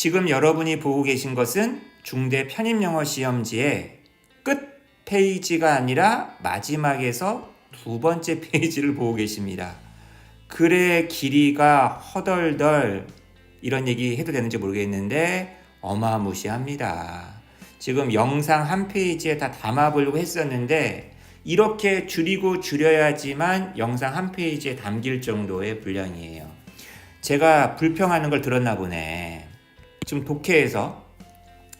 지금 여러분이 보고 계신 것은 중대 편입영어 시험지의 끝 페이지가 아니라 마지막에서 두 번째 페이지를 보고 계십니다. 글의 길이가 허덜덜 이런 얘기 해도 되는지 모르겠는데 어마무시합니다. 지금 영상 한 페이지에 다 담아보려고 했었는데 이렇게 줄이고 줄여야지만 영상 한 페이지에 담길 정도의 분량이에요. 제가 불평하는 걸 들었나 보네. 지금 독해에서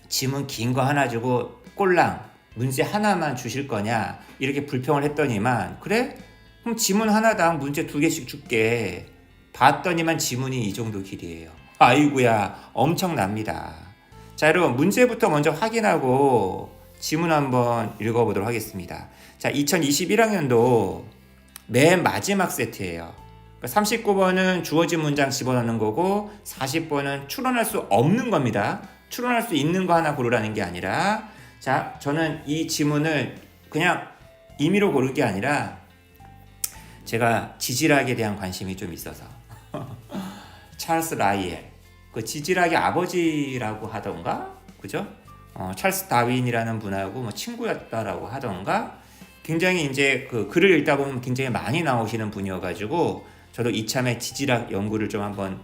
지문 긴 거 하나 주고 꼴랑 문제 하나만 주실 거냐 이렇게 불평을 했더니만 그래? 그럼 지문 하나당 문제 2개씩 줄게. 봤더니만 지문이 이 정도 길이에요. 아이고야 엄청납니다. 자, 여러분 문제부터 먼저 확인하고 지문 한번 읽어보도록 하겠습니다. 자, 2021학년도 맨 마지막 세트예요. 39번은 주어진 문장 집어넣는 거고 40번은 추론할 수 없는 겁니다. 추론할 수 있는 거 하나 고르라는 게 아니라, 자, 저는 이 지문을 그냥 임의로 고를 게 아니라 제가 지질학에 대한 관심이 좀 있어서 찰스 라이엘, 그 지질학의 아버지라고 하던가, 그죠? 찰스 다윈이라는 분하고 뭐 친구였다라고 하던가, 굉장히 이제 그 글을 읽다 보면 굉장히 많이 나오시는 분이어가지고 저도 이참에 지질학 연구를 좀 한번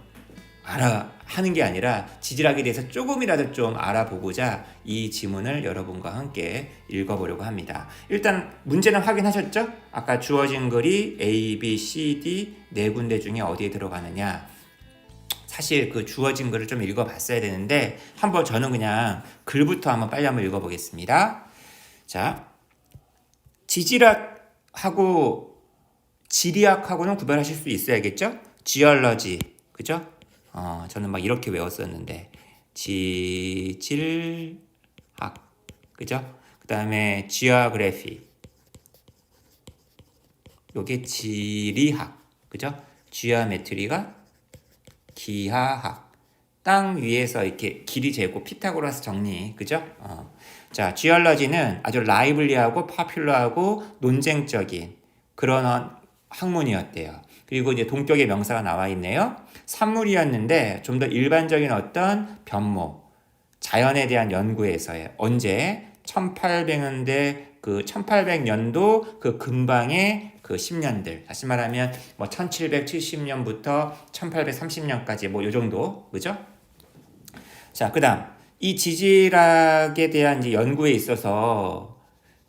하는 게 아니라 지질학에 대해서 조금이라도 좀 알아보고자 이 지문을 여러분과 함께 읽어보려고 합니다. 일단 문제는 확인하셨죠? 아까 주어진 글이 A, B, C, D 네 군데 중에 어디에 들어가느냐. 사실 그 주어진 글을 좀 읽어봤어야 되는데 한번 저는 그냥 글부터 빨리 한번 읽어보겠습니다. 자, 지질학하고 지리학하고는 구별하실 수 있어야겠죠? 지얼러지, 그죠? 저는 막 이렇게 외웠었는데 지질학, 그죠? 그 다음에 지오그래피, 요게 지리학, 그죠? 지오메트리가 기하학, 땅 위에서 이렇게 길이 재고 피타고라스 정리, 그죠? 자, 지얼러지는 아주 라이블리하고 파퓰러하고 논쟁적인 그런 학문이었대요. 그리고 이제 동격의 명사가 나와 있네요. 산물이었는데 좀 더 일반적인 어떤 변모, 자연에 대한 연구에서의 언제 1800년도 그 근방의 그 10년들, 다시 말하면 뭐 1770년부터 1830년까지 뭐 요 정도, 그죠? 자, 그다음 이 지질학에 대한 이제 연구에 있어서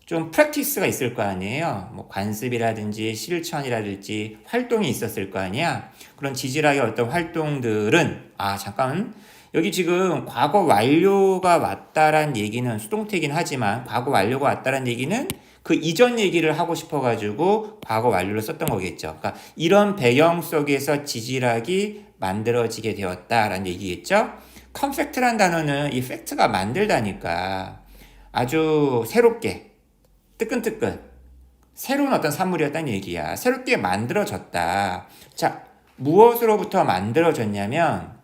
좀 프랙티스가 있을 거 아니에요. 뭐 관습이라든지 실천이라든지 활동이 있었을 거 아니야. 그런 지질학의 어떤 활동들은 잠깐 여기 지금 과거 완료가 왔다란 얘기는 수동태긴 하지만 과거 완료가 왔다란 얘기는 그 이전 얘기를 하고 싶어가지고 과거 완료를 썼던 거겠죠. 그러니까 이런 배경 속에서 지질학이 만들어지게 되었다라는 얘기겠죠. 컴팩트란 단어는 이 팩트가 만들다니까 아주 새롭게 뜨끈뜨끈 새로운 어떤 산물이었다는 얘기야. 새롭게 만들어졌다. 자, 무엇으로부터 만들어졌냐면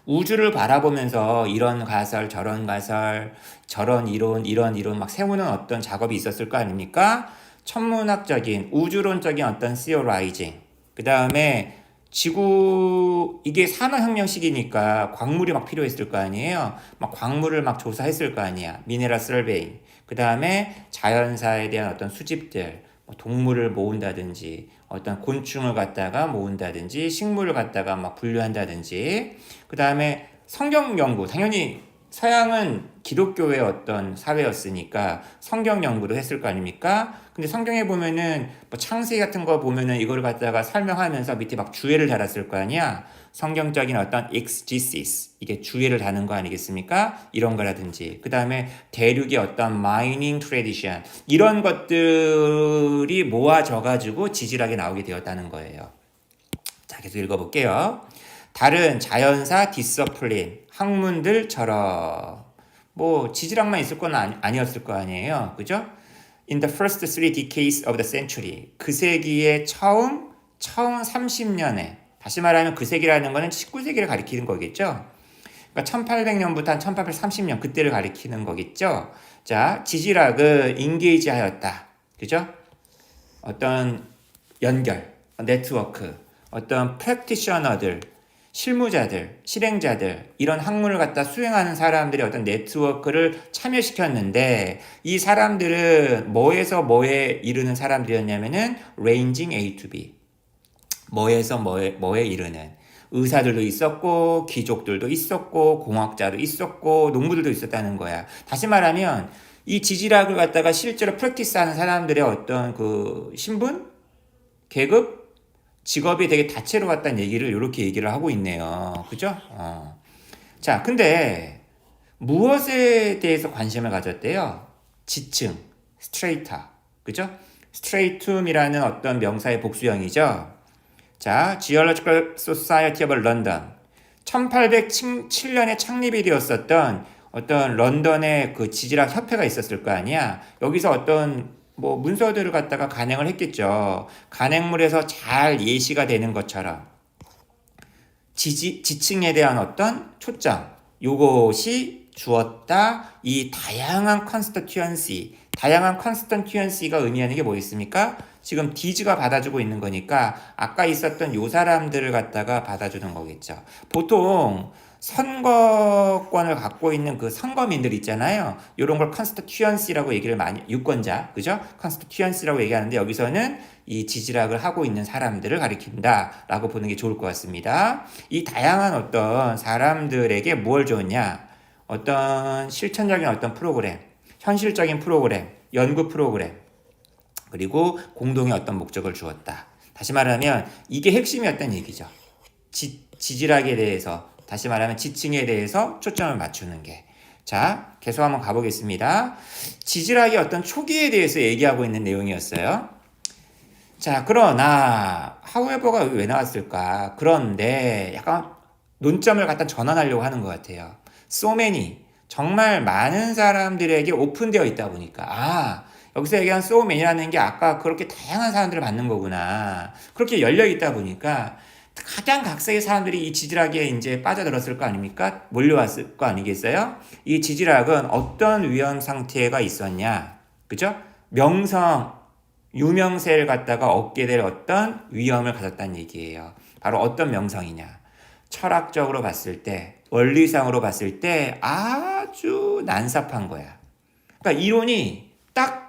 우주를 바라보면서 이런 가설, 저런 가설, 저런 이론, 이런 이론 막 세우는 어떤 작업이 있었을 거 아닙니까? 천문학적인, 우주론적인 어떤 theorizing. 그 다음에 지구, 이게 산업혁명 시기니까 광물이 막 필요했을 거 아니에요? 막 광물을 막 조사했을 거 아니야. 미네랄 서베이. 그 다음에 자연사에 대한 어떤 수집들, 동물을 모은다든지, 어떤 곤충을 갖다가 모은다든지, 식물을 갖다가 막 분류한다든지, 그 다음에 성경 연구, 당연히 서양은 기독교의 어떤 사회였으니까 성경 연구도 했을 거 아닙니까? 근데 성경에 보면은 뭐 창세기 같은 거 보면은 이걸 갖다가 설명하면서 밑에 막 주해를 달았을 거 아니야? 성경적인 어떤 exegesis, 이게 주해를 다는 거 아니겠습니까? 이런 거라든지, 그 다음에 대륙의 어떤 mining tradition, 이런 것들이 모아져가지고 지질학에 나오게 되었다는 거예요. 자, 계속 읽어볼게요. 다른 자연사 디서플린, 학문들처럼 뭐 지질학만 있을 건 아니었을 거 아니에요. 그죠? In the first 3 decades of the century, 그 세기의 처음 30년에, 다시 말하면 그 세기라는 거는 19세기를 가리키는 거겠죠. 그러니까 1800년부터 한 1830년 그때를 가리키는 거겠죠. 자, 지질학을 인게이지 하였다. 그죠? 어떤 연결, 네트워크, 어떤 프랙티셔너들, 실무자들, 실행자들, 이런 학문을 갖다 수행하는 사람들의 어떤 네트워크를 참여시켰는데 이 사람들은 뭐에서 뭐에 이르는 사람들이었냐면은 ranging A to B. 뭐에서 뭐에 이르는 의사들도 있었고 귀족들도 있었고 공학자도 있었고 농부들도 있었다는 거야. 다시 말하면 이 지질학을 갖다가 실제로 프랙티스하는 사람들의 어떤 그 신분, 계급, 직업이 되게 다채로웠다는 얘기를 이렇게 얘기를 하고 있네요. 그죠? 자, 근데 무엇에 대해서 관심을 가졌대요? 지층, 스트레이타. 그죠? 스트레이툼이라는 어떤 명사의 복수형이죠. 자, Geological Society of London. 1807년에 창립이 되었었던 어떤 런던의 그 지질학 협회가 있었을 거 아니야. 여기서 어떤 뭐 문서들을 갖다가 간행을 했겠죠. 간행물에서 잘 예시가 되는 것처럼 지층에 대한 어떤 초점, 요것이 주었다. 이 다양한 컨스티튜언시가 의미하는 게 뭐 있습니까? 지금 디즈가 받아주고 있는 거니까 아까 있었던 요 사람들을 갖다가 받아주는 거겠죠. 보통 선거권을 갖고 있는 그 선거민들 있잖아요. 이런 걸 컨스티튜언시라고 얘기를 많이, 유권자, 그죠? 컨스티튜언시라고 얘기하는데 여기서는 이 지질학을 하고 있는 사람들을 가리킨다라고 보는 게 좋을 것 같습니다. 이 다양한 어떤 사람들에게 뭘 줬냐? 어떤 실천적인 어떤 프로그램, 현실적인 프로그램, 연구 프로그램, 그리고 공동의 어떤 목적을 주었다. 다시 말하면 이게 핵심이었다는 얘기죠. 지질학에 대해서, 다시 말하면 지층에 대해서 초점을 맞추는 게. 자, 계속 한번 가보겠습니다. 지질학의 어떤 초기에 대해서 얘기하고 있는 내용이었어요. 자, 그러나 하우에버가 왜 나왔을까? 그런데 약간 논점을 갖다 전환하려고 하는 것 같아요. So many, 정말 많은 사람들에게 오픈되어 있다 보니까 여기서 얘기한 so many라는 게 아까 그렇게 다양한 사람들을 받는 거구나. 그렇게 열려 있다 보니까 가장 각색의 사람들이 이 지질학에 이제 빠져들었을 거 아닙니까? 몰려왔을 거 아니겠어요? 이 지질학은 어떤 위험 상태가 있었냐? 그죠? 유명세를 갖다가 얻게 될 어떤 위험을 가졌다는 얘기예요. 바로 어떤 명성이냐? 철학적으로 봤을 때, 원리상으로 봤을 때 아주 난삽한 거야. 그러니까 이론이 딱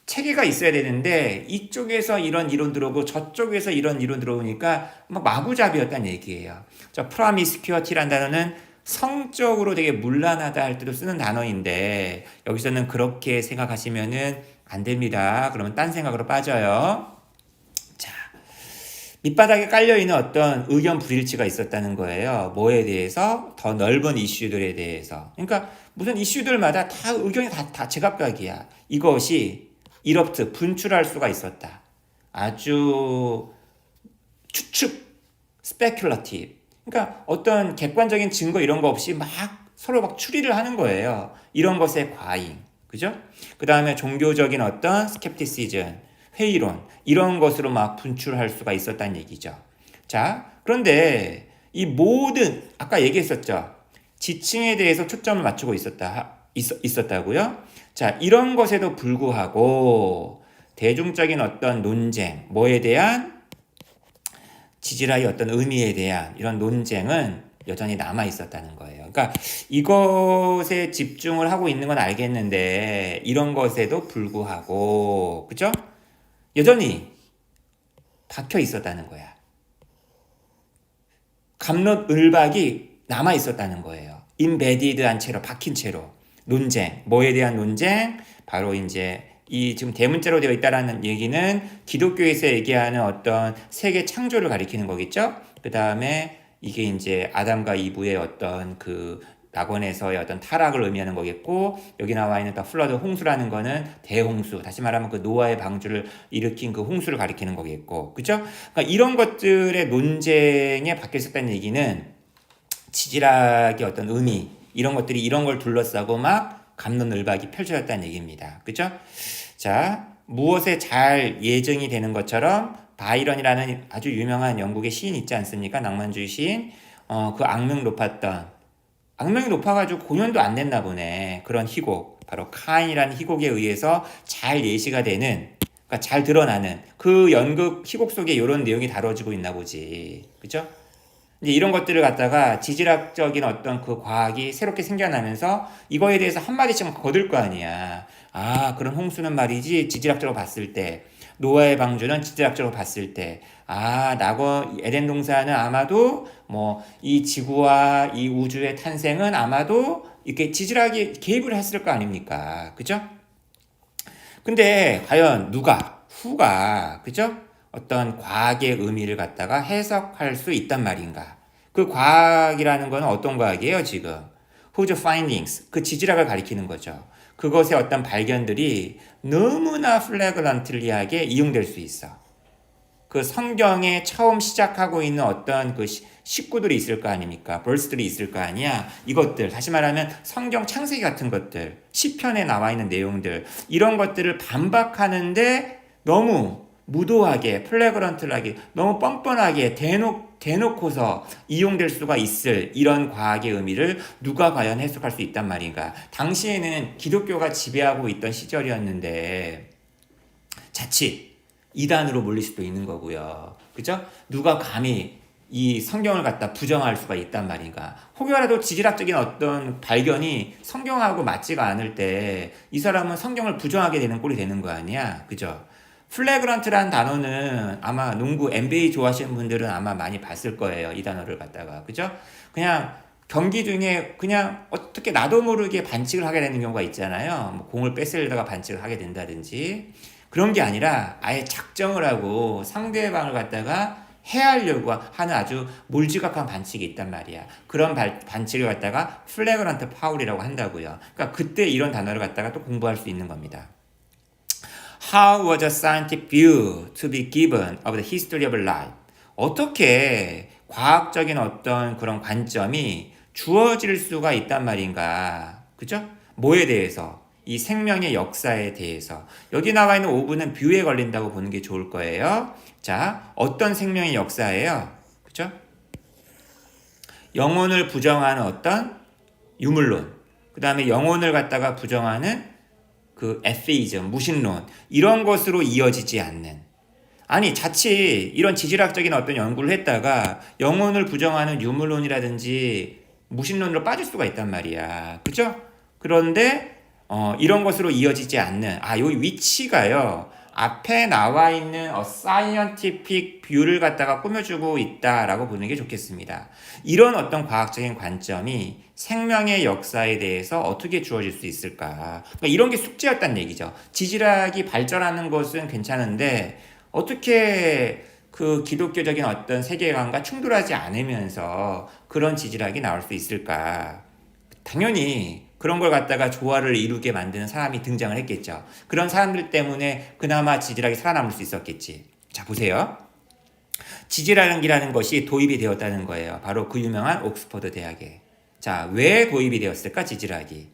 체계가 있어야 되는데 이쪽에서 이런 이론 들어오고 저쪽에서 이런 이론 들어오니까 막 마구잡이였다는 얘기예요. 저 프로미스큐어티라는 단어는 성적으로 되게 문란하다 할 때도 쓰는 단어인데 여기서는 그렇게 생각하시면은 안 됩니다. 그러면 딴 생각으로 빠져요. 자, 밑바닥에 깔려있는 어떤 의견 불일치가 있었다는 거예요. 뭐에 대해서? 더 넓은 이슈들에 대해서. 그러니까 무슨 이슈들마다 다 의견이 다 제각각이야. 이것이 이럽트, 분출할 수가 있었다. 아주 추측, 스페큘러티브. 그러니까 어떤 객관적인 증거 이런 거 없이 막 서로 막 추리를 하는 거예요. 이런 것의 과잉. 그죠? 그 다음에 종교적인 어떤 스캡티시즘, 회의론, 이런 것으로 막 분출할 수가 있었다는 얘기죠. 자, 그런데 이 모든, 아까 얘기했었죠. 지층에 대해서 초점을 맞추고 있었다고요? 자, 이런 것에도 불구하고 대중적인 어떤 논쟁, 뭐에 대한 지질학의 어떤 의미에 대한 이런 논쟁은 여전히 남아 있었다는 거예요. 그러니까 이것에 집중을 하고 있는 건 알겠는데 이런 것에도 불구하고 그죠? 여전히 박혀 있었다는 거야. 갑론을박이 남아 있었다는 거예요. 임베디드한 채로, 박힌 채로. 논쟁, 뭐에 대한 논쟁? 바로 이제 이 지금 대문자로 되어 있다라는 얘기는 기독교에서 얘기하는 어떤 세계 창조를 가리키는 거겠죠? 그 다음에 이게 이제 아담과 이브의 어떤 그 낙원에서의 어떤 타락을 의미하는 거겠고, 여기 나와 있는 플러드 홍수라는 거는 대홍수, 다시 말하면 그 노아의 방주를 일으킨 그 홍수를 가리키는 거겠고, 그죠? 그러니까 이런 것들의 논쟁에 박혀 있었다는 얘기는 지질학의 어떤 의미, 이런 것들이 이런 걸 둘러싸고 막 갑론을박이 펼쳐졌다는 얘기입니다. 그죠? 자, 무엇에 잘 예정이 되는 것처럼 바이런이라는 아주 유명한 영국의 시인 있지 않습니까? 낭만주의 시인. 그 악명이 높아가지고 공연도 안 됐나 보네. 그런 희곡. 바로 카인이라는 희곡에 의해서 잘 예시가 되는, 그러니까 잘 드러나는 그 연극 희곡 속에 이런 내용이 다뤄지고 있나 보지. 그죠? 이제 이런 것들을 갖다가 지질학적인 어떤 그 과학이 새롭게 생겨나면서 이거에 대해서 한마디씩 거들 거 아니야. 아, 그럼 홍수는 말이지 지질학적으로 봤을 때, 노아의 방주는 지질학적으로 봤을 때, 아, 낙원 에덴 동산은 아마도 뭐 이 지구와 이 우주의 탄생은 아마도 이렇게 지질학이 개입을 했을 거 아닙니까? 그죠? 근데 과연 누가, 후가, 그죠? 어떤 과학의 의미를 갖다가 해석할 수 있단 말인가? 그 과학이라는 건 어떤 과학이에요, 지금? Whose findings, 그 지질학을 가리키는 거죠. 그것의 어떤 발견들이 너무나 플래그런틀리하게 이용될 수 있어. 그 성경에 처음 시작하고 있는 어떤 그 식구들이 있을 거 아닙니까? 벌스들이 있을 거 아니야. 이것들, 다시 말하면 성경 창세기 같은 것들, 시편에 나와 있는 내용들, 이런 것들을 반박하는데 너무 무도하게, 플래그런트하게, 너무 뻔뻔하게 대놓고서 이용될 수가 있을 이런 과학의 의미를 누가 과연 해석할 수 있단 말인가? 당시에는 기독교가 지배하고 있던 시절이었는데 자칫 이단으로 몰릴 수도 있는 거고요. 그죠? 누가 감히 이 성경을 갖다 부정할 수가 있단 말인가? 혹여라도 지질학적인 어떤 발견이 성경하고 맞지가 않을 때 이 사람은 성경을 부정하게 되는 꼴이 되는 거 아니야? 그죠? 플래그런트란 단어는 아마 농구 NBA 좋아하시는 분들은 아마 많이 봤을 거예요. 이 단어를 갖다가. 그죠? 그냥 경기 중에 그냥 어떻게 나도 모르게 반칙을 하게 되는 경우가 있잖아요. 뭐 공을 뺏으려다가 반칙을 하게 된다든지. 그런 게 아니라 아예 작정을 하고 상대방을 갖다가 해하려고 하는 아주 몰지각한 반칙이 있단 말이야. 그런 반칙을 갖다가 플래그런트 파울이라고 한다고요. 그러니까 그때 이런 단어를 갖다가 또 공부할 수 있는 겁니다. How was a scientific view to be given of the history of life? 어떻게 과학적인 어떤 그런 관점이 주어질 수가 있단 말인가? 그죠? 뭐에 대해서? 이 생명의 역사에 대해서. 여기 나와 있는 오브는 뷰에 걸린다고 보는 게 좋을 거예요. 자, 어떤 생명의 역사예요? 그죠? 영혼을 부정하는 어떤 유물론. 그 다음에 영혼을 갖다가 부정하는 그 에세이즘, 무신론, 이런 것으로 이어지지 않는. 아니, 자칫 이런 지질학적인 어떤 연구를 했다가 영혼을 부정하는 유물론이라든지 무신론으로 빠질 수가 있단 말이야. 그죠? 그런데 이런 것으로 이어지지 않는, 여기 위치가요, 앞에 나와 있는 scientific view를 갖다가 꾸며주고 있다라고 보는 게 좋겠습니다. 이런 어떤 과학적인 관점이 생명의 역사에 대해서 어떻게 주어질 수 있을까? 그러니까 이런 게 숙제였다는 얘기죠. 지질학이 발전하는 것은 괜찮은데 어떻게 그 기독교적인 어떤 세계관과 충돌하지 않으면서 그런 지질학이 나올 수 있을까? 당연히 그런 걸 갖다가 조화를 이루게 만드는 사람이 등장을 했겠죠. 그런 사람들 때문에 그나마 지질학이 살아남을 수 있었겠지. 자, 보세요. 지질학이라는 것이 도입이 되었다는 거예요. 바로 그 유명한 옥스퍼드 대학에. 자, 왜 도입이 되었을까, 지질학이?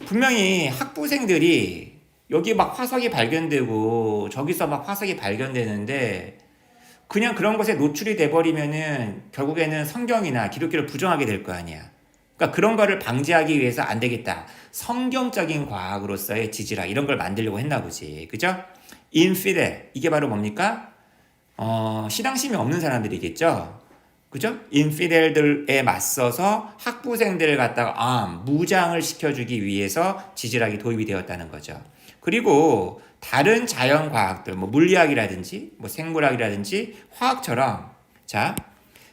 분명히 학부생들이 여기 막 화석이 발견되고 저기서 막 화석이 발견되는데 그냥 그런 것에 노출이 돼버리면은 결국에는 성경이나 기독교를 부정하게 될 거 아니야. 그러니까 그런 거를 방지하기 위해서 안 되겠다. 성경적인 과학으로서의 지질학 이런 걸 만들려고 했나 보지. 그죠? 인피델 이게 바로 뭡니까? 신앙심이 없는 사람들이겠죠. 그죠? 인피델들에 맞서서 학부생들을 갖다가 무장을 시켜주기 위해서 지질학이 도입이 되었다는 거죠. 그리고 다른 자연과학들, 뭐 물리학이라든지 뭐 생물학이라든지 화학처럼 자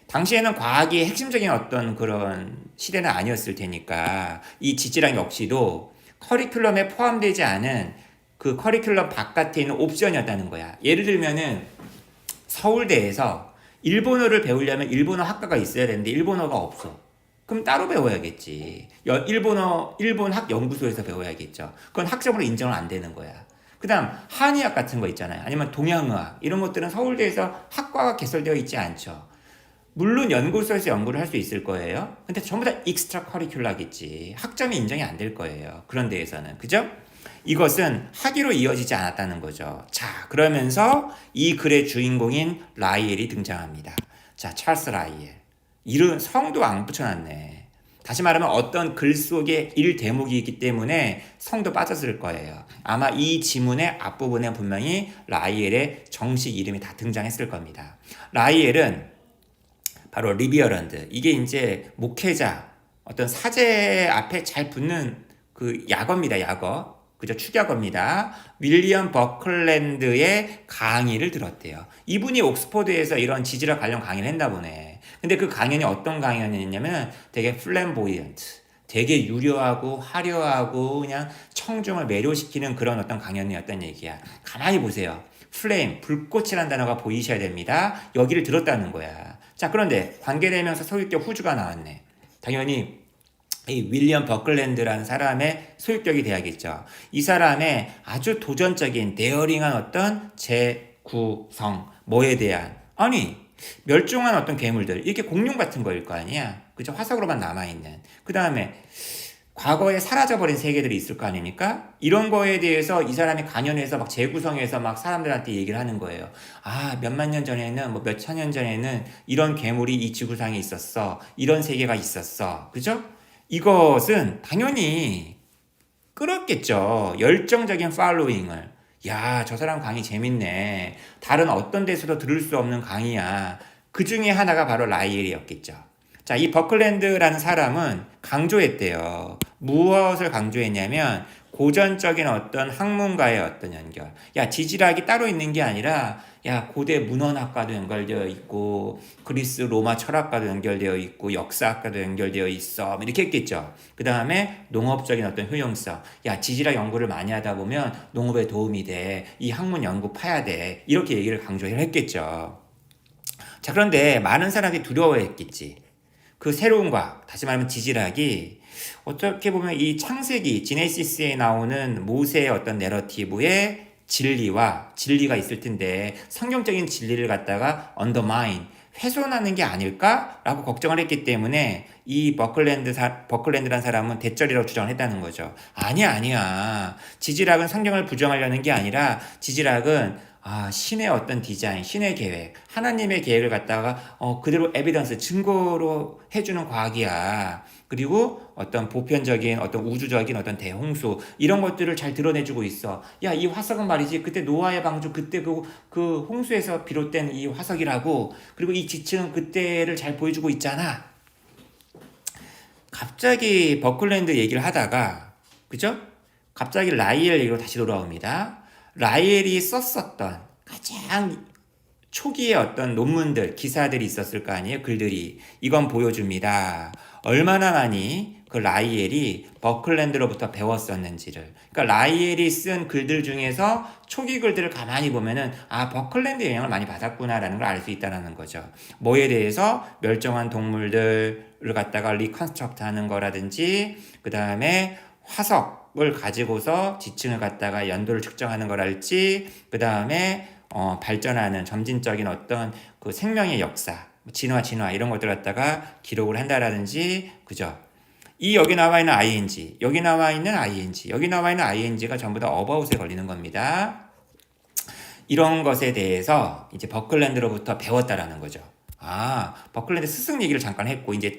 당시에는 과학이 핵심적인 어떤 그런 시대는 아니었을 테니까 이 지질학 역시도 커리큘럼에 포함되지 않은 그 커리큘럼 바깥에 있는 옵션이었다는 거야. 예를 들면은 서울대에서 일본어를 배우려면 일본어 학과가 있어야 되는데 일본어가 없어. 그럼 따로 배워야겠지. 일본 학연구소에서 배워야겠죠. 그건 학점으로 인정은 안 되는 거야. 그 다음 한의학 같은 거 있잖아요. 아니면 동양의학 이런 것들은 서울대에서 학과가 개설되어 있지 않죠. 물론 연구소에서 연구를 할 수 있을 거예요. 근데 전부 다 익스트라 커리큘러겠지. 학점이 인정이 안 될 거예요. 그런 데에서는. 그죠? 이것은 학위로 이어지지 않았다는 거죠. 자, 그러면서 이 글의 주인공인 라이엘이 등장합니다. 자, 찰스 라이엘. 이름 성도 안 붙여놨네. 다시 말하면 어떤 글 속의 일 대목이 있기 때문에 성도 빠졌을 거예요. 아마 이 지문의 앞부분에 분명히 라이엘의 정식 이름이 다 등장했을 겁니다. 라이엘은 바로 리비어런드. 이게 이제 목회자, 어떤 사제 앞에 잘 붙는 그 약어입니다, 약어. 그죠? 축약어입니다. 윌리엄 버클랜드의 강의를 들었대요. 이분이 옥스퍼드에서 이런 지질학 관련 강의를 했나 보네. 근데 그 강연이 어떤 강연이었냐면 되게 플램보이언트, 되게 유려하고 화려하고 그냥 청중을 매료시키는 그런 어떤 강연이었단 얘기야. 가만히 보세요. 플레임, 불꽃이라는 단어가 보이셔야 됩니다. 여기를 들었다는 거야. 자, 그런데 관계대명사 소유격 후주가 나왔네. 당연히 이 윌리엄 버클랜드라는 사람의 소유격이 돼야겠죠. 이 사람의 아주 도전적인 데어링한 어떤 재구성, 뭐에 대한, 아니 멸종한 어떤 괴물들, 이렇게 공룡 같은 거일 거 아니야. 그죠? 화석으로만 남아있는. 그 다음에 과거에 사라져버린 세계들이 있을 거 아닙니까? 이런 거에 대해서 이 사람이 강연해서 막 재구성해서 막 사람들한테 얘기를 하는 거예요. 아, 몇만 년 전에는, 뭐 몇 천 년 전에는 이런 괴물이 이 지구상에 있었어. 이런 세계가 있었어. 그죠? 이것은 당연히 끌었겠죠. 열정적인 팔로잉을. 야, 저 사람 강의 재밌네. 다른 어떤 데서도 들을 수 없는 강의야. 그 중에 하나가 바로 라이엘이었겠죠. 자, 이 버클랜드라는 사람은 강조했대요. 무엇을 강조했냐면 고전적인 어떤 학문과의 어떤 연결. 야, 지질학이 따로 있는 게 아니라 야, 고대 문헌학과도 연결되어 있고 그리스 로마 철학과도 연결되어 있고 역사학과도 연결되어 있어. 이렇게 했겠죠. 그 다음에 농업적인 어떤 효용성. 야, 지질학 연구를 많이 하다 보면 농업에 도움이 돼. 이 학문 연구 파야 돼. 이렇게 얘기를 강조를 했겠죠. 자, 그런데 많은 사람들이 두려워했겠지. 그 새로운 과학, 다시 말하면 지질학이 어떻게 보면 이 창세기, 지네시스에 나오는 모세의 어떤 내러티브의 진리가 있을 텐데 성경적인 진리를 갖다가 undermine, 훼손하는 게 아닐까라고 걱정을 했기 때문에 이 버클랜드라는 사람은 대절이라고 주장을 했다는 거죠. 아니야. 지질학은 성경을 부정하려는 게 아니라 지질학은 신의 어떤 디자인, 신의 계획, 하나님의 계획을 갖다가 그대로 에비던스, 증거로 해주는 과학이야. 그리고 어떤 보편적인, 어떤 우주적인 어떤 대홍수 이런 것들을 잘 드러내주고 있어. 야, 이 화석은 말이지 그때 노아의 방주 그때 그 홍수에서 비롯된 이 화석이라고. 그리고 이 지층은 그때를 잘 보여주고 있잖아. 갑자기 버클랜드 얘기를 하다가, 그죠? 갑자기 라이엘 얘기로 다시 돌아옵니다. 라이엘이 썼었던 가장 초기의 어떤 논문들, 기사들이 있었을 거 아니에요? 글들이. 이건 보여줍니다. 얼마나 많이 그 라이엘이 버클랜드로부터 배웠었는지를. 그러니까 라이엘이 쓴 글들 중에서 초기 글들을 가만히 보면은 버클랜드 영향을 많이 받았구나라는 걸 알 수 있다는 거죠. 뭐에 대해서 멸종한 동물들을 갖다가 리컨스트럭트 하는 거라든지, 그 다음에 화석을 가지고서 지층을 갖다가 연도를 측정하는 거랄지, 그 다음에 발전하는 점진적인 어떤 그 생명의 역사, 진화 이런 것들 갖다가 기록을 한다라든지, 그죠? 여기 나와 있는 ing, 여기 나와 있는 ing, 여기 나와 있는 ing가 전부 다 about에 걸리는 겁니다. 이런 것에 대해서 이제 버클랜드로부터 배웠다라는 거죠. 버클랜드 스승 얘기를 잠깐 했고, 이제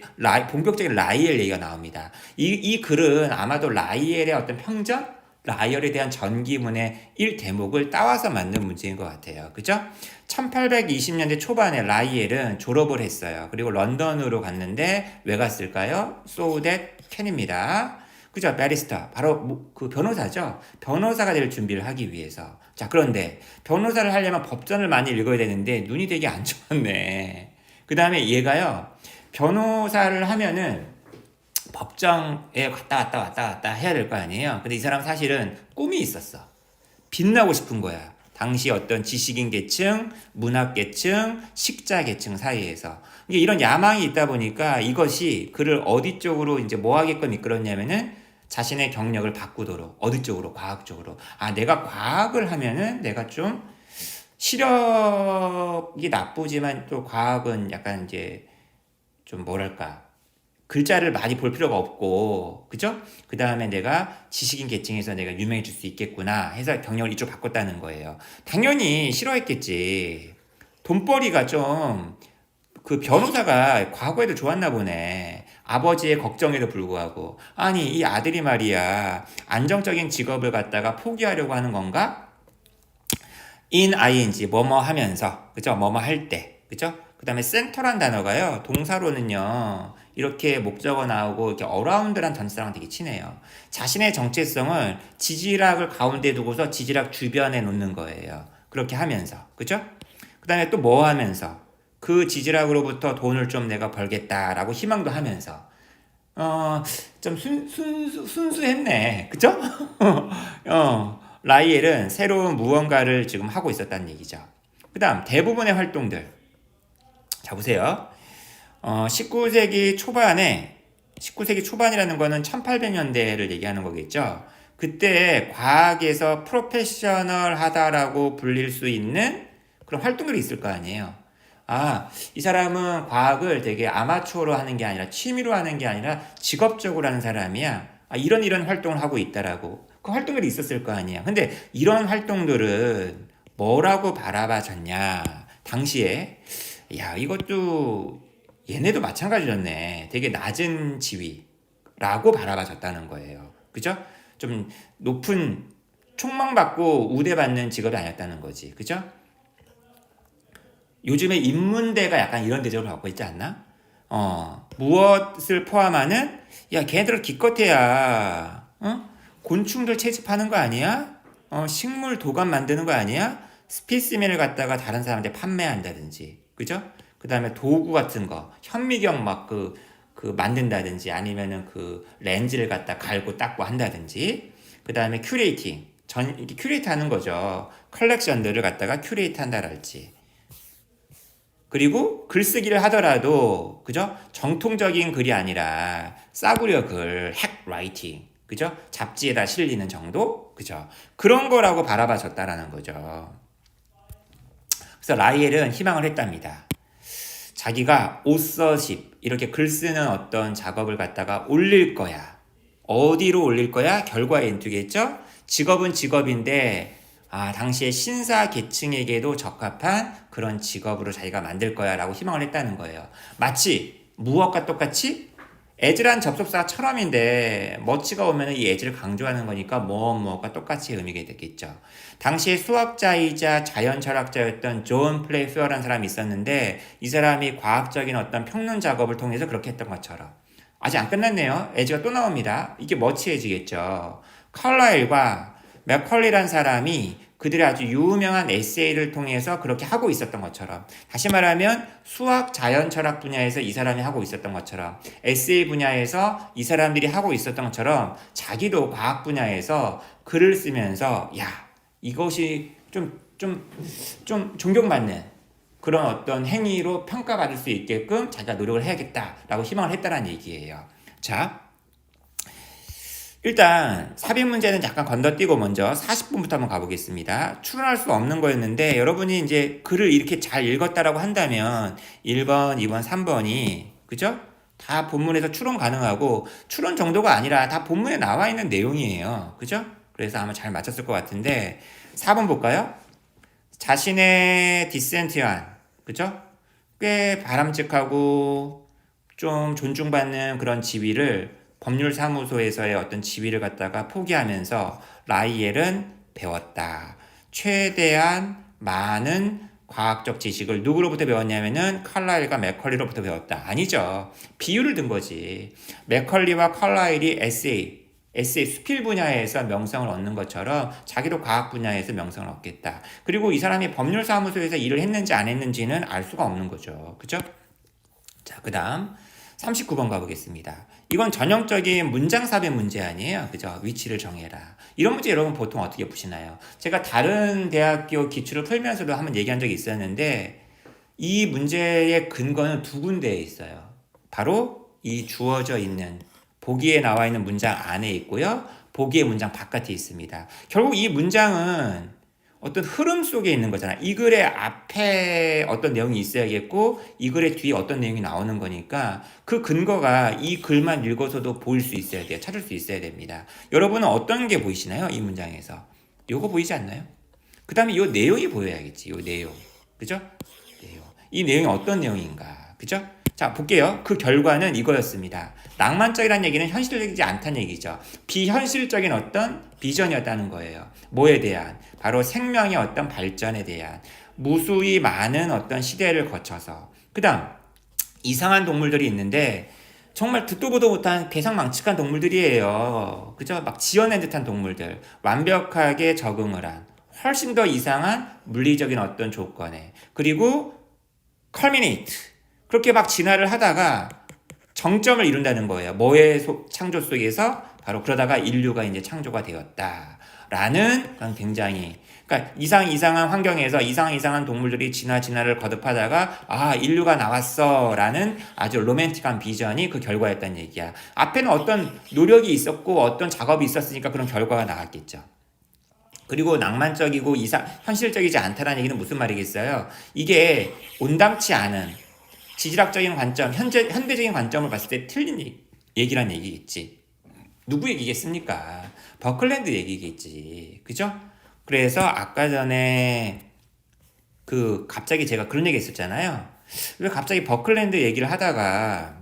본격적인 라이엘 얘기가 나옵니다. 이 글은 아마도 라이엘의 어떤 평전? 라이엘에 대한 전기문의 1대목을 따와서 만든 문제인 것 같아요. 그죠? 1820년대 초반에 라이엘은 졸업을 했어요. 그리고 런던으로 갔는데 왜 갔을까요? So that can입니다. 그죠? 베리스타. 바로 그 변호사죠. 변호사가 될 준비를 하기 위해서. 자, 그런데 변호사를 하려면 법전을 많이 읽어야 되는데 눈이 되게 안 좋았네. 그 다음에 얘가요, 변호사를 하면은 법정에 왔다 해야 될 거 아니에요. 근데 이 사람 사실은 꿈이 있었어. 빛나고 싶은 거야. 당시 어떤 지식인 계층, 문학 계층, 식자 계층 사이에서. 이게 이런 야망이 있다 보니까 이것이 그를 어디 쪽으로 이제 뭐 하게끔 이끌었냐면은 자신의 경력을 바꾸도록. 어디 쪽으로? 과학 쪽으로. 내가 과학을 하면은 내가 좀 시력이 나쁘지만 또 과학은 약간 이제 좀 뭐랄까, 글자를 많이 볼 필요가 없고, 그죠? 그 다음에 내가 지식인 계층에서 내가 유명해질 수 있겠구나 해서 경력을 이쪽 바꿨다는 거예요. 당연히 싫어했겠지. 돈벌이가 좀, 그 변호사가 과거에도 좋았나 보네. 아버지의 걱정에도 불구하고. 이 아들이 말이야, 안정적인 직업을 갖다가 포기하려고 하는 건가? in ing, 뭐뭐 하면서, 그죠? 뭐뭐 할 때, 그죠? 그 그 다음에 센터란 단어가요. 동사로는요. 이렇게 목적어 나오고 이렇게 어라운드란 전치사랑 되게 친해요. 자신의 정체성을 지지락을 가운데 두고서 지지락 주변에 놓는 거예요. 그렇게 하면서. 그죠? 그 다음에 또 뭐 하면서? 그 지지락으로부터 돈을 좀 내가 벌겠다라고 희망도 하면서. 좀 순수했네. 그죠? 라이엘은 새로운 무언가를 지금 하고 있었다는 얘기죠. 그 다음 대부분의 활동들. 자, 보세요. 19세기 초반이라는 거는 1800년대를 얘기하는 거겠죠. 그때 과학에서 프로페셔널 하다라고 불릴 수 있는 그런 활동들이 있을 거 아니에요. 이 사람은 과학을 되게 아마추어로 하는 게 아니라 취미로 하는 게 아니라 직업적으로 하는 사람이야. 이런 활동을 하고 있다라고. 그 활동들이 있었을 거 아니야. 근데 이런 활동들은 뭐라고 바라봐졌냐. 당시에 이것도 얘네도 마찬가지였네. 되게 낮은 지위라고 바라봐졌다는 거예요. 그죠? 좀 높은 촉망받고 우대받는 직업이 아니었다는 거지. 그죠? 요즘에 인문대가 약간 이런 대접을 받고 있지 않나? 무엇을 포함하는 걔네들은 기껏해야 곤충들 채집하는 거 아니야? 식물 도감 만드는 거 아니야? 스피스맨을 갖다가 다른 사람한테 판매한다든지, 그죠? 그 다음에 도구 같은 거, 현미경 막 그 만든다든지, 아니면은 그 렌즈를 갖다 갈고 닦고 한다든지, 그 다음에 큐레이팅, 이렇게 큐레이트 하는 거죠. 컬렉션들을 갖다가 큐레이트 한다랄지. 그리고 글쓰기를 하더라도, 그죠? 정통적인 글이 아니라 싸구려 글, 핵 라이팅, 그죠? 잡지에다 실리는 정도, 그죠? 그런 거라고 바라봐졌다라는 거죠. 그래서 라이엘은 희망을 했답니다. 자기가 옷서십, 이렇게 글 쓰는 어떤 작업을 갖다가 올릴 거야. 어디로 올릴 거야? 결과에 인투겠죠? 직업은 직업인데 당시에 신사 계층에게도 적합한 그런 직업으로 자기가 만들 거야 라고 희망을 했다는 거예요. 마치 무엇과 똑같이 에즈란 접속사처럼인데 머치가 오면 이 에즈를 강조하는 거니까 무엇과 똑같이 의미가 되겠죠. 당시에 수학자이자 자연철학자였던 존 플레이페어라는 사람이 있었는데 이 사람이 과학적인 어떤 평론 작업을 통해서 그렇게 했던 것처럼 아직 안 끝났네요. 에즈가 또 나옵니다. 이게 머치 에즈겠죠. 칼라일과 맥컬리라는 사람이 그들의 아주 유명한 에세이를 통해서 그렇게 하고 있었던 것처럼, 다시 말하면 수학, 자연, 철학 분야에서 이 사람이 하고 있었던 것처럼, 에세이 분야에서 이 사람들이 하고 있었던 것처럼 자기도 과학 분야에서 글을 쓰면서 이것이 좀 존경받는 그런 어떤 행위로 평가받을 수 있게끔 자기가 노력을 해야겠다라고 희망을 했다는 얘기예요. 자, 일단 삽입 문제는 잠깐 건너뛰고 먼저 40분부터 한번 가보겠습니다. 추론할 수 없는 거였는데 여러분이 이제 글을 이렇게 잘 읽었다라고 한다면 1번, 2번, 3번이 그죠? 다 본문에서 추론 가능하고 추론 정도가 아니라 다 본문에 나와 있는 내용이에요. 그죠? 그래서 아마 잘 맞췄을 것 같은데 4번 볼까요? 자신의 디센트한 그죠? 꽤 바람직하고 좀 존중받는 그런 지위를 법률사무소에서의 어떤 지위를 갖다가 포기하면서 라이엘은 배웠다. 최대한 많은 과학적 지식을 누구로부터 배웠냐면은 칼라일과 맥컬리로부터 배웠다. 아니죠. 비유를 든 거지. 맥컬리와 칼라일이 에세이 수필 분야에서 명성을 얻는 것처럼 자기도 과학 분야에서 명성을 얻겠다. 그리고 이 사람이 법률사무소에서 일을 했는지 안 했는지는 알 수가 없는 거죠. 그죠? 자, 그 다음 39번 가보겠습니다. 이건 전형적인 문장 삽입 문제 아니에요. 그죠? 위치를 정해라. 이런 문제 여러분 보통 어떻게 푸시나요? 제가 다른 대학교 기출을 풀면서도 한번 얘기한 적이 있었는데 이 문제의 근거는 두 군데에 있어요. 바로 이 주어져 있는 보기에 나와 있는 문장 안에 있고요. 보기의 문장 바깥에 있습니다. 결국 이 문장은 어떤 흐름 속에 있는 거잖아. 이 글의 앞에 어떤 내용이 있어야겠고 이 글의 뒤에 어떤 내용이 나오는 거니까 그 근거가 이 글만 읽어서도 보일 수 있어야 돼요. 찾을 수 있어야 됩니다. 여러분은 어떤 게 보이시나요? 이 문장에서. 요거 보이지 않나요? 그 다음에 요 내용이 보여야겠지. 요 내용. 그죠? 내용. 이 내용이 어떤 내용인가. 그죠? 자, 볼게요. 그 결과는 이거였습니다. 낭만적이라는 얘기는 현실적이지 않다는 얘기죠. 비현실적인 어떤 비전이었다는 거예요. 뭐에 대한? 바로 생명의 어떤 발전에 대한 무수히 많은 어떤 시대를 거쳐서 그 다음 이상한 동물들이 있는데 정말 듣도 보도 못한 괴상망측한 동물들이에요. 그죠? 막 지어낸 듯한 동물들. 완벽하게 적응을 한 훨씬 더 이상한 물리적인 어떤 조건에 그리고 culminate 그렇게 막 진화를 하다가 정점을 이룬다는 거예요. 뭐의 창조 속에서 바로 그러다가 인류가 이제 창조가 되었다라는 그런 굉장히 그러니까 이상한 환경에서 이상한 동물들이 진화를 거듭하다가 인류가 나왔어라는 아주 로맨틱한 비전이 그 결과였다는 얘기야. 앞에는 어떤 노력이 있었고 어떤 작업이 있었으니까 그런 결과가 나왔겠죠. 그리고 낭만적이고 현실적이지 않다라는 얘기는 무슨 말이겠어요? 이게 온당치 않은 지질학적인 관점, 현대적인 관점을 봤을 때 틀린 얘기란 얘기겠지. 누구 얘기겠습니까? 버클랜드 얘기겠지. 그죠? 그래서 아까 전에 갑자기 제가 그런 얘기 했었잖아요. 왜 갑자기 버클랜드 얘기를 하다가,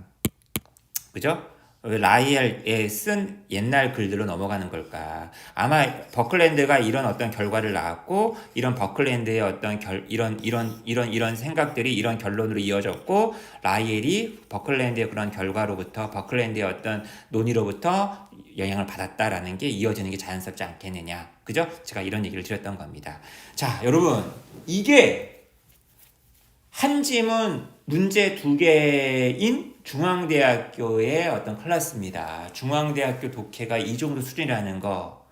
그죠? 왜 라이엘에 쓴 옛날 글들로 넘어가는 걸까? 아마 버클랜드가 이런 어떤 결과를 낳았고, 이런 버클랜드의 어떤 이런 생각들이 이런 결론으로 이어졌고, 라이엘이 버클랜드의 그런 결과로부터, 버클랜드의 어떤 논의로부터 영향을 받았다라는 게 이어지는 게 자연스럽지 않겠느냐. 그죠? 제가 이런 얘기를 드렸던 겁니다. 자, 여러분. 이게 한 지문 문제 2개인 중앙대학교의 어떤 클래스입니다. 중앙대학교 독해가 이 정도 수준이라는 거.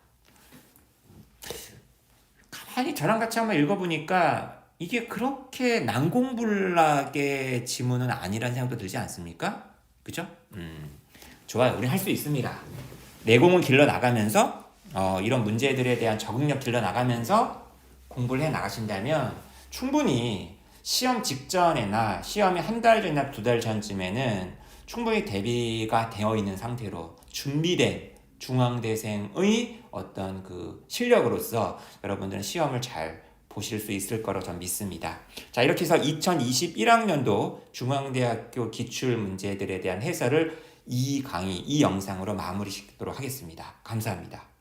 가만히 저랑 같이 한번 읽어보니까 이게 그렇게 난공불락의 지문은 아니라는 생각도 들지 않습니까? 그죠? 좋아요. 우리 할 수 있습니다. 내공을 길러 나가면서 이런 문제들에 대한 적응력 길러 나가면서 공부를 해 나가신다면 충분히 시험 직전에나 시험이 한 달 전이나 2달 전쯤에는 충분히 대비가 되어 있는 상태로 준비된 중앙대생의 어떤 그 실력으로서 여러분들은 시험을 잘 보실 수 있을 거로 전 믿습니다. 자, 이렇게 해서 2021학년도 중앙대학교 기출 문제들에 대한 해설을 이 영상으로 마무리 짓도록 하겠습니다. 감사합니다.